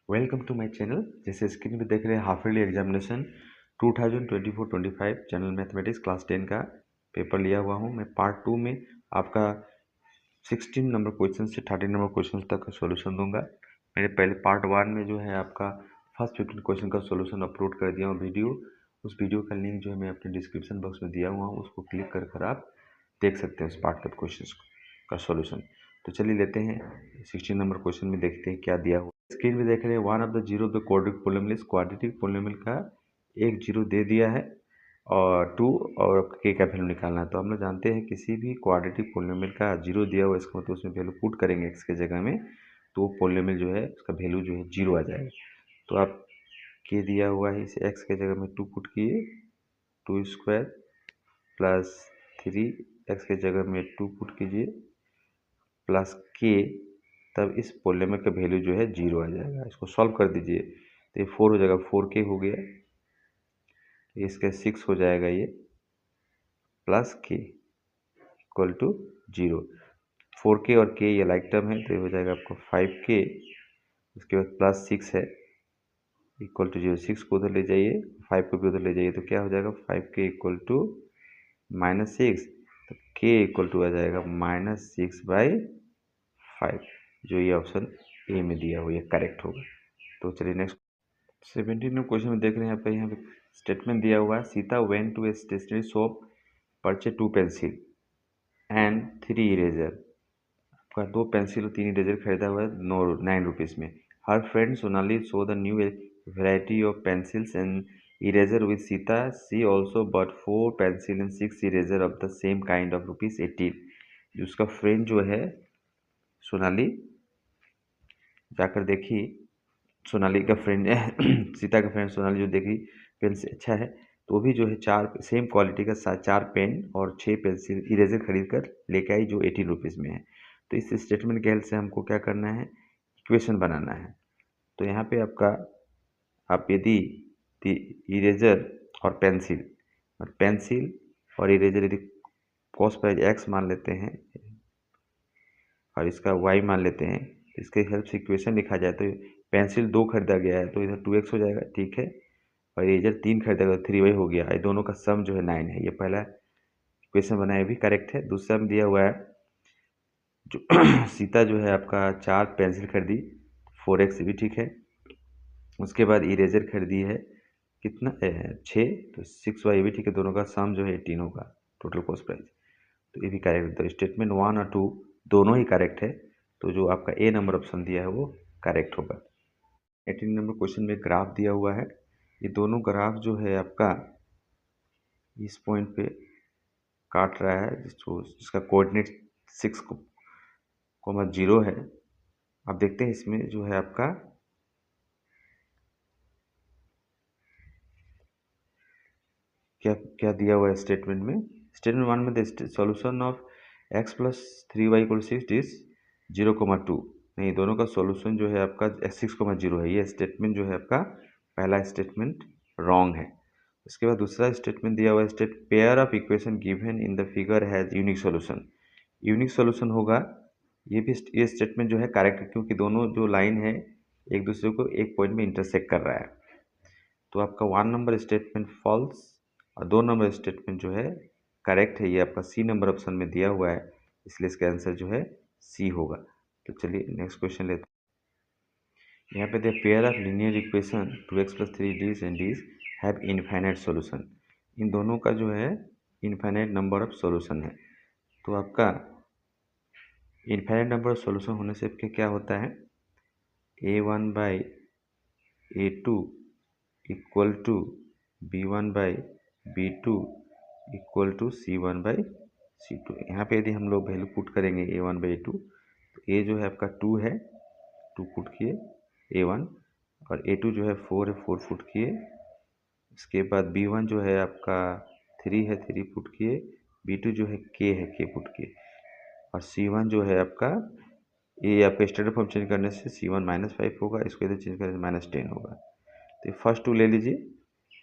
Welcome to my channel. जैसे screen पे देख रहे हैं half yearly examination 2024-25 general mathematics class 10 का पेपर लिया हुआ हूं। मैं पार्ट 2 में आपका 16 नंबर क्वेश्चन से 30 नंबर क्वेश्चन तक का सॉल्यूशन दूंगा। मैंने पहले पार्ट 1 में जो है आपका फर्स्ट 15 क्वेश्चन का सॉल्यूशन अपलोड कर दिया हूँ वीडियो। उस वीडियो का लिंक जो है मैं अपने डिस्क्रिप्शन बॉक्स में दिया हुआ हूँ, उसको क्लिक कर आप देख सकते हैं उस पार्ट का क्वेश्चन का सॉल्यूशन। तो चलिए लेते हैं 16 नंबर क्वेश्चन में, देखते हैं क्या दिया हुआ। स्क्रीन में देख रहे हैं one of the zero of the quadratic polynomial, quadratic polynomial का एक जीरो दे दिया है और टू और के का वैल्यू निकालना है। तो हम लोग जानते हैं किसी भी क्वाड्रेटिक पोलिनोमियल का जीरो दिया हुआ, इसका मतलब उसमें वैल्यू पुट करेंगे एक्स के जगह में, तो वो पोलिनोमियल जो है उसका वैल्यू जो है जीरो आ जाएगा। तो आप के दिया हुआ है, इसे एक्स के जगह में टू पुट किए, two square plus three, x के जगह में टू पुट कीजिए प्लस के, तब इस पोलिनोमियल का वैल्यू जो है जीरो आ जाएगा। इसको सॉल्व कर दीजिए तो ये 4 हो जाएगा, 4k हो गया, इसका 6 हो जाएगा ये, प्लस के इक्वल टू जीरो। 4k और k ये लाइक टर्म है, तो ये हो जाएगा आपको 5k, उसके बाद प्लस 6 है इक्वल टू जीरो। 6 को उधर ले जाइए, 5 को भी उधर ले जाइए, तो क्या हो जाएगा 5k इक्वल टू -6, तो k इक्वल टू आ जाएगा -6/5, जो ये ऑप्शन ए में दिया हुआ ये करेक्ट होगा। तो चलिए नेक्स्ट 17 क्वेश्चन में देख रहे हैं यहाँ पे स्टेटमेंट दिया हुआ है, Sita went to a stationery shop, purchase 2 pencil and 3 eraser. आपका 2 पेंसिल और 3 इरेजर खरीदा हुआ है 9 रुपीज़ में। हर friend Sonali saw the new variety of pencils and eraser with Sita, she also bought 4 pencil and 6 eraser of the same kind of ₹18। उसका friend जो है सोनाली, जाकर देखी, सोनाली का फ्रेंड सीता का फ्रेंड सोनाली जो देखी पेन से अच्छा है, तो वो भी जो है 4 सेम क्वालिटी का 4 पेन और 6 पेंसिल इरेजर खरीद कर लेके आई, जो 18 रुपीज़ में है। तो इस स्टेटमेंट के हेल्प से हमको क्या करना है, इक्वेशन बनाना है। तो यहाँ पे आपका आप यदि इरेजर और पेंसिल और इरेजर यदि कॉस्ट प्राइस एक्स मान लेते हैं और इसका वाई मान लेते हैं, तो इसके हेल्प से इक्वेशन लिखा जाए तो पेंसिल 2 खरीदा गया है तो इधर 2x हो जाएगा, ठीक है, और इरेजर 3 खरीदा गया तो 3y हो गया। ये दोनों का सम जो है 9 है। ये पहला इक्वेशन बनाया भी करेक्ट है। दूसरा में दिया हुआ है जो सीता जो है आपका 4 पेंसिल खरीदी, 4x भी ठीक है। उसके बाद इरेजर खरीदी है कितना 6, तो 6y भी ठीक है। दोनों का सम जो है 18 होगा टोटल कॉस्ट प्राइस, तो ये भी करेक्ट है। तो स्टेटमेंट 1 और 2 दोनों ही करेक्ट है, तो जो आपका ए नंबर ऑप्शन दिया है वो करेक्ट होगा। 18 नंबर क्वेश्चन में ग्राफ दिया हुआ है, ये दोनों ग्राफ जो है आपका इस पॉइंट पे काट रहा है, जिसका कोऑर्डिनेट 6,0 है। अब देखते हैं इसमें जो है आपका क्या क्या दिया हुआ है स्टेटमेंट में। स्टेटमेंट 1 में the solution of x plus 3y equal 6 is 0,2। नहीं, दोनों का सॉल्यूशन जो है आपका 6,0 है। ये स्टेटमेंट जो है आपका पहला स्टेटमेंट रॉन्ग है। इसके बाद दूसरा स्टेटमेंट दिया हुआ है, state pair of equation given in the figure has unique solution. Unique solution होगा, ये स्टेटमेंट जो है करेक्ट है, क्योंकि दोनों जो लाइन है एक दूसरे को एक पॉइंट में इंटरसेक्ट कर रहा है। तो आपका 1 नंबर स्टेटमेंट फॉल्स और 2 नंबर स्टेटमेंट जो है करेक्ट है। ये आपका सी नंबर ऑप्शन में दिया हुआ है, इसलिए इसका आंसर जो है सी होगा। तो चलिए नेक्स्ट क्वेश्चन लेते हैं। यहाँ पे the pair of linear equation 2x plus 3d and d have infinite solution. इन दोनों का जो है इनफाइनाइट नंबर ऑफ सॉल्यूशन है। तो आपका इनफाइनाइट नंबर ऑफ सॉल्यूशन होने से क्या होता है, a1/a2 equal to b1/b2 equal to c1/c2। यहाँ पे यदि हम लोग वैल्यू पुट करेंगे a1/a2, तो a जो है आपका 2 है, 2 पुट किए a1, और a2 जो है 4 है, 4 पुट किए। इसके बाद b1 जो है आपका 3 है, 3 पुट किए। b2 जो है k है, k पुट किए। और c1 जो है आपका, ये आपका स्टैंडर्ड फॉर्म चेंज करने से c1 -5 होगा, इसको इधर चेंज करने से -10 होगा। तो फर्स्ट 2 ले लीजिए,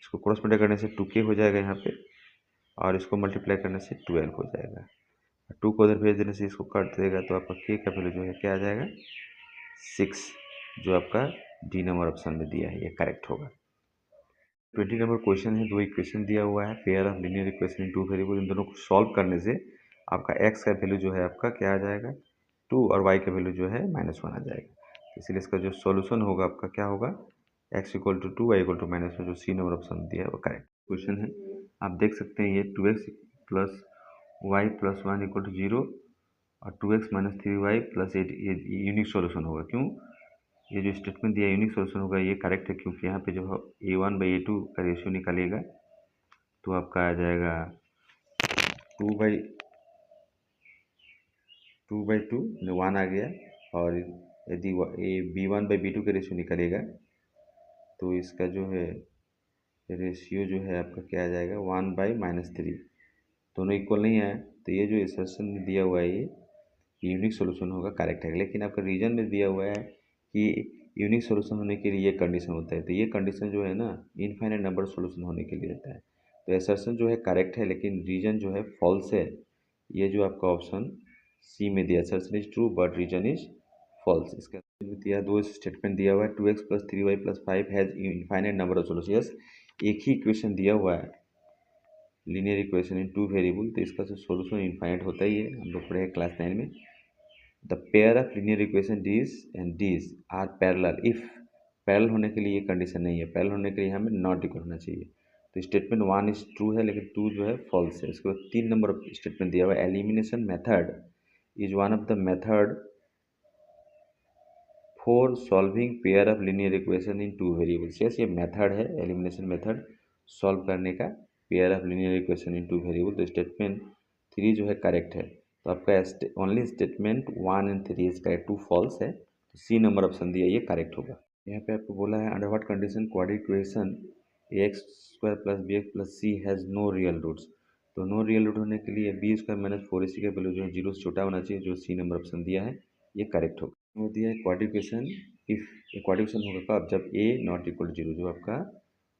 इसको क्रॉस मल्टीप्लाई करने से 2k हो जाएगा यहाँ पे, और इसको मल्टीप्लाई करने से 12 हो जाएगा। 2 को उधर भेज देने से इसको काट देगा, तो आपका k का वैल्यू जो है क्या आ जाएगा 6, जो आपका डी नंबर ऑप्शन में दिया है, ये करेक्ट होगा। 20 नंबर क्वेश्चन है, दो इक्वेशन दिया हुआ है, pair of linear equation in two variable, इन दोनों को सॉल्व करने से आपका x का वैल्यू जो है आपका क्या आ जाएगा 2 और y का वैल्यू जो है -1 आ जाएगा। इसलिए इसका जो सॉल्यूशन होगा आपका क्या होगा x equal to 2 y equal to -1, जो सी नंबर ऑप्शन दिया है वो करेक्ट क्वेश्चन है। आप देख सकते हैं ये 2x plus y plus 1 equal to 0 और 2x माइनस 3y प्लस 8, ये यूनिक सॉल्यूशन होगा। क्यों? ये जो स्टेटमेंट दिया यूनिक सॉल्यूशन होगा, ये करेक्ट है क्योंकि यहाँ पे जब a1/a2 का रेशियो निकालिएगा तो आपका आ जाएगा 2/2, 1 आ गया। और यदि b1/b2 का रेशियो निकालिएगा तो इसका जो है रेशियो जो है आपका क्या आ जाएगा 1/-3। दोनों इक्वल नहीं है, तो ये जो एक्सप्रेशन में दिया हुआ है ये यूनिक सॉल्यूशन होगा, करेक्ट है। लेकिन आपका रीजन में दिया हुआ है कि यूनिक सॉल्यूशन होने के लिए ये कंडीशन होता है, तो ये कंडीशन जो है ना इनफाइनाइट नंबर सॉल्यूशन होने के लिए रहता है। तो असर्शन जो है करेक्ट है, लेकिन रीजन जो है फॉल्स है। ये जो आपका ऑप्शन सी में दिया, assertion is true but reason is false. इसका दिया, दो स्टेटमेंट दिया हुआ है 2x plus 3y plus 5 has infinite number of solution. Yes, एक ही इक्वेशन दिया हुआ है linear equation in two variable, तो इसका जो सॉल्यूशन इनफाइनाइट होता ही है। हम लोग पढ़े क्लास 9 में the pair of linear equation these and these are parallel if, parallel होने के लिए ये कंडीशन नहीं है, पैरेलल होने के लिए हमें नॉट इक्वल होना चाहिए। तो स्टेटमेंट 1 इज ट्रू है, लेकिन 2 जो है फॉल्स है। उसके बाद 3 नंबर स्टेटमेंट दिया हुआ है elimination method is one of the method for solving pair of linear equation in two variables. Yes, ये मेथड है एलिमिनेशन मेथड सॉल्व करने का pair of linear equation in two variable. तो स्टेटमेंट 3 जो है करेक्ट है। तो आपका only statement 1 and 3 is correct, 2 false है। तो सी नंबर ऑप्शन दिया, ये करेक्ट होगा। यहाँ पे आपको बोला है under what condition quadratic equation ax² plus bx plus c has no real roots. तो नो रियल रूट होने के लिए b² माइनस 4ac का वैल्यू जो है 0 से छोटा होना चाहिए, जो सी नंबर ऑप्शन दिया है ये करेक्ट होगा। वो दिया है क्वाड्रिकेशन इफ, ये क्वाड्रिकेशन होगा कब, जब a नॉट इक्वल टू 0, जो आपका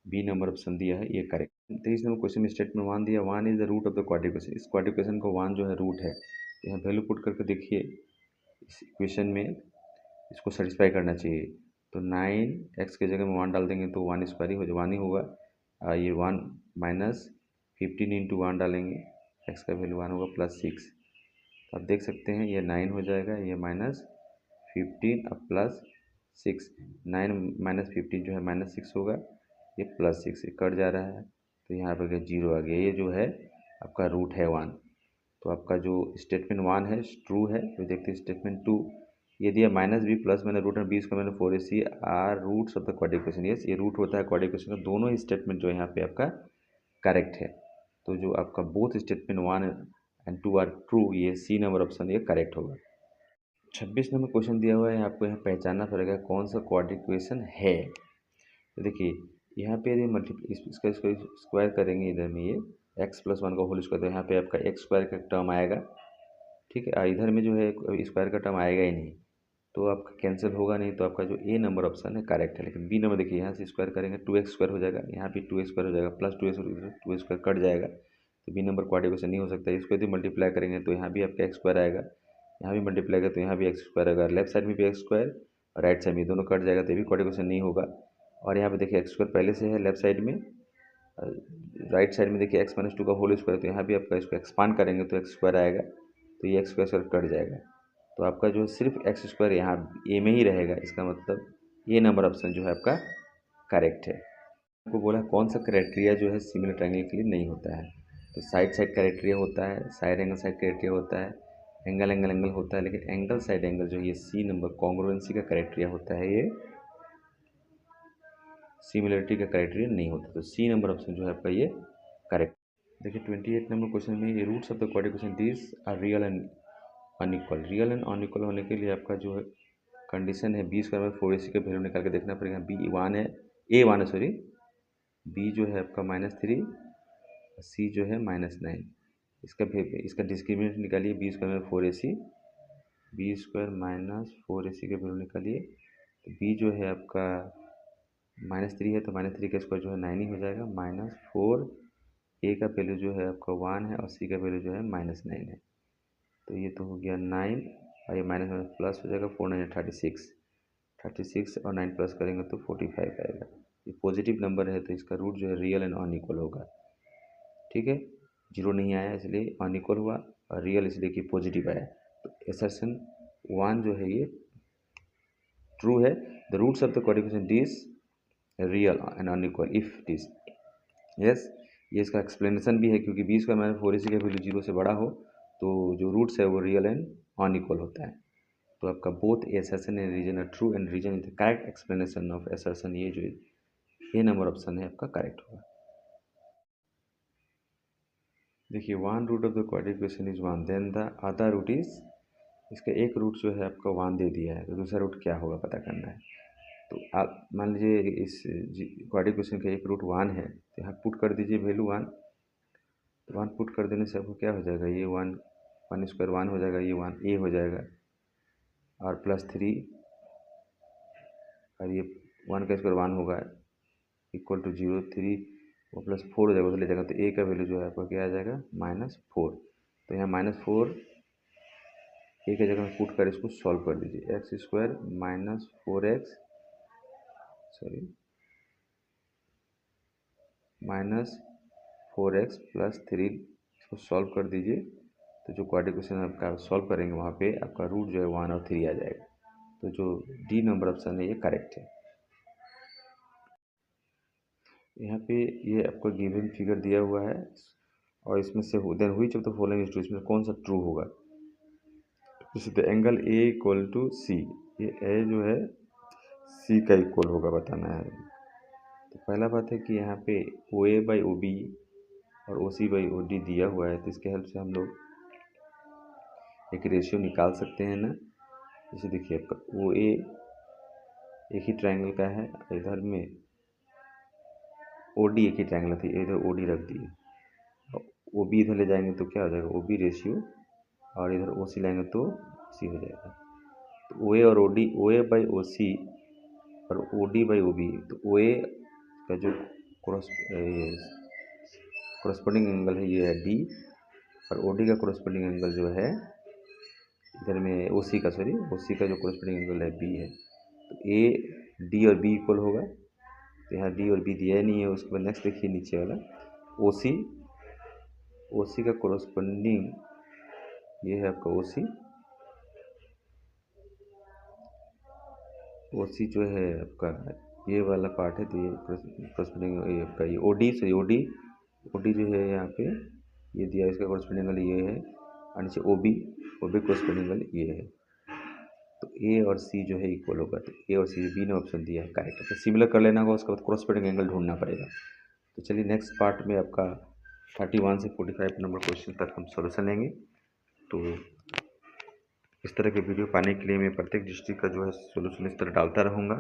बी नंबर ऑप्शन दिया है ये करेक्ट। 23 नंबर क्वेश्चन में स्टेटमेंट 1 दिया, 1 is the root of the quadratic equation. इस क्वाड्रिकेशन को 1 जो है रूट है, तो यहाँ वैल्यू पुट करके देखिए इस इक्वेशन में इसको सेटिस्फाई करना चाहिए। तो 9x की जगह में 1 डाल देंगे तो 1² ही हो 1 ही होगा। ये 1 माइनस 15 इंटू 1 डालेंगे, x का वैल्यू 1 होगा प्लस 6। तो आप देख सकते हैं ये 9 हो जाएगा, ये -15 अब प्लस 6, 9 माइनस 15 जो है -6 होगा, ये प्लस 6 कट जा रहा है, तो यहाँ पर 0 आ गया। ये जो है आपका रूट है 1। तो आपका जो स्टेटमेंट 1 है ट्रू है। तो देखते हैं स्टेटमेंट 2, ये दिया -b प्लस मैंने रूट और b² मैंने 4ac are roots of the quadratic equation. Yes, ये रूट होता है क्वाड्रिकेशन का। दोनों ही स्टेटमेंट जो है यहाँ पे आपका करेक्ट है। तो जो आपका both statement 1 and 2 are true, ये सी नंबर ऑप्शन ये करेक्ट होगा। 26 नंबर क्वेश्चन दिया हुआ है, आपको यहाँ पहचानना पड़ेगा कौन सा क्वाड्रिकेशन है। तो देखिए यहाँ पे यदि इसका स्क्वायर करेंगे, इधर में ये x प्लस 1 का होल स्क्वायर, तो यहाँ पे आपका x² का टर्म आएगा, ठीक है। इधर में जो है स्क्वायर का टर्म आएगा ही नहीं, तो आपका कैंसिल होगा नहीं, तो आपका जो ए नंबर ऑप्शन है करेक्ट है। लेकिन बी नंबर देखिए, यहाँ से स्क्वायर करेंगे 2x² हो जाएगा, यहाँ भी 2x² हो जाएगा, प्लस 2x² कट जाएगा, तो बी नंबर क्वाड्रिकेशन नहीं हो सकता। इसको यदि मल्टीप्लाई करेंगे तो यहाँ भी आपका x² आएगा, यहाँ भी मल्टीप्लाई करें तो यहाँ भी x² आएगा, लेफ्ट साइड में भी x² और राइट साइड में दोनों कट जाएगा, तो ये भी क्वाड्रिकेशन नहीं होगा। और यहाँ पे देखिए x² पहले से है लेफ्ट साइड में, राइट साइड में देखिए x-2 का होल स्क्वायर, तो यहाँ भी आपका इसको एक्सपांड करेंगे तो x² आएगा, तो ये x² कट जाएगा। तो आपका जो सिर्फ x² यहाँ ए में ही रहेगा, इसका मतलब ये नंबर ऑप्शन जो है आपका करेक्ट है। आपको बोला कौन सा क्राइटेरिया जो है सिमिलर ट्रायंगल के लिए नहीं होता है, तो साइड साइड क्राइटेरिया होता है, साइड एंगल साइड क्राइटेरिया होता है, एंगल एंगल एंगल होता है, लेकिन एंगल साइड एंगल जो ये सी नंबर कॉन्ग्रुएंसी का क्राइटेरिया होता है, ये सिमिलरिटी का क्राइटेरिया नहीं होता। तो सी नंबर ऑप्शन जो है आपका ये करेक्ट। देखिए 28 नंबर क्वेश्चन में ये roots of the quadratic equation these are real and unequal. Real and unequal होने के लिए आपका जो है कंडीशन है b² में 4ac का वैल्यू निकाल के देखना पड़ेगा। b1 है, a1 है सॉरी, b जो है आपका -3, c जो है -9। इसका डिस्क्रिमिनेंट निकालिए, b² में 4ac, b² माइनस 4ac का वैल्यू निकालिए, तो b जो है आपका -3 है, तो -3 का स्क्वायर जो है 9 ही हो जाएगा, -4 a का वैल्यू जो है आपका 1 है और c का वैल्यू जो है -9 है, तो ये तो हो गया 9 और ये माइनस प्लस हो जाएगा, 4 9 36, 36 और 9 प्लस करेंगे तो 45 आएगा। ये पॉजिटिव नंबर है तो इसका रूट जो है रियल एंड अनइक्वल होगा। ठीक है, जीरो नहीं आया इसलिए अनइक्वल हुआ, और रियल इसलिए कि पॉजिटिव आया। तो असर्शन 1 जो है ये ट्रू है। The roots of the quadratic equation D is real and unequal if it is yes. ये इसका एक्सप्लेनेशन भी है, क्योंकि 20² - 4ac का वैल्यू 0 से बड़ा हो तो जो रूट्स है वो रियल एंड अनइक्वल होता है। तो आपका both assertion and reason are true and reason is the correct explanation of assertion. ये जो ए नंबर ऑप्शन है आपका करेक्ट होगा। देखिए, one root of the quadratic equation is 1, then the other root is, इसका एक रूट जो है आपका 1 दे दिया है, तो दूसरा रूट क्या होगा पता करना है। तो आप मान लीजिए इस क्वाड्रिक इक्वेशन का एक रूट 1 है, तो यहाँ पुट कर दीजिए वैल्यू 1। तो 1 पुट कर देने से आपको क्या हो जाएगा, ये 1 स्क्वायर 1 हो जाएगा, ये 1 ए हो जाएगा, और +3 और ये 1 का स्क्वायर 1 होगा इक्वल टू 0, 3 वो +4 हो जाएगा, उधर ले जाएगा तो ए का वैल्यू जो है आपका क्या आ जाएगा -4। तो यहाँ -4 ए की जगह में पुट कर इसको सॉल्व कर दीजिए। x² - 4x -4x + 3 इसको सॉल्व कर दीजिए। तो जो क्वाड्रिक इक्वेशन आपका सॉल्व करेंगे वहाँ पे आपका रूट जो है 1 और 3 आ जाएगा। तो जो डी नंबर ऑप्शन है ये करेक्ट है। यहाँ पे ये आपको गिवन फिगर दिया हुआ है, और इसमें से then which of the following is true, इसमें कौन सा ट्रू होगा। जैसे the angle A equal to C, ये ए जो है सी का इक्वल होगा बताना है। तो पहला बात है कि यहाँ पे ओ ए बाई ओ बी और ओ सी बाई ओ डी दिया हुआ है, तो इसके हेल्प से हम लोग एक रेशियो निकाल सकते हैं ना। जैसे देखिए आपका ओ ए एक ही ट्रायंगल का है, इधर में ओ डी एक ही ट्रायंगल थी, इधर ओ डी रख दिए, ओ बी इधर ले जाएंगे तो क्या हो जाएगा ओ बी रेशियो, और इधर ओ सी लाएंगे तो सी हो जाएगा। तो ओ ए और O D, O A by O C और O D by O B, तो ओ ए का जो कोरस्पोंडिंग एंगल है ये है डी, और ओ डी का कोरस्पोंडिंग एंगल जो है इधर में ओ सी का जो कोरस्पोंडिंग एंगल है बी है। तो ए डी और बी इक्वल होगा, तो यहाँ डी और बी दिया नहीं है। उसके बाद नेक्स्ट देखिए नीचे वाला ओ सी का कोरस्पोंडिंग ये है आपका ओ सी जो है आपका ये वाला पार्ट है, तो ये कोरस्पोंडिंग ये आपका ये ओ डी जो है यहाँ पे ये दिया, इसका कोरस्पोंडिंग एंगल ये है, और नीचे ओ बी कोरस्पोंडिंग एंगल ये है। तो ए और सी जो है इक्वल होगा, तो ए और सी बी ने ऑप्शन दिया है करेक्ट। तो सिमिलर कर लेना होगा, उसके बाद कोरस्पोंडिंग एंगल ढूंढना पड़ेगा। तो चलिए नेक्स्ट पार्ट में आपका 31 से 45 नंबर क्वेश्चन तक हम सॉल्यूशन लेंगे। तो इस तरह के वीडियो पाने के लिए मैं प्रत्येक डिस्ट्रिक्ट का जो है सॉल्यूशन इस तरह डालता रहूँगा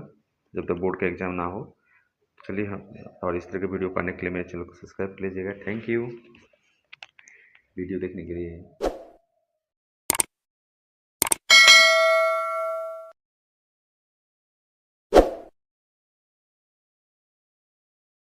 जब तक बोर्ड का एग्ज़ाम ना हो। चलिए हम, और इस तरह के वीडियो पाने के लिए मेरे चैनल को सब्सक्राइब कर लीजिएगा। थैंक यू वीडियो देखने के लिए।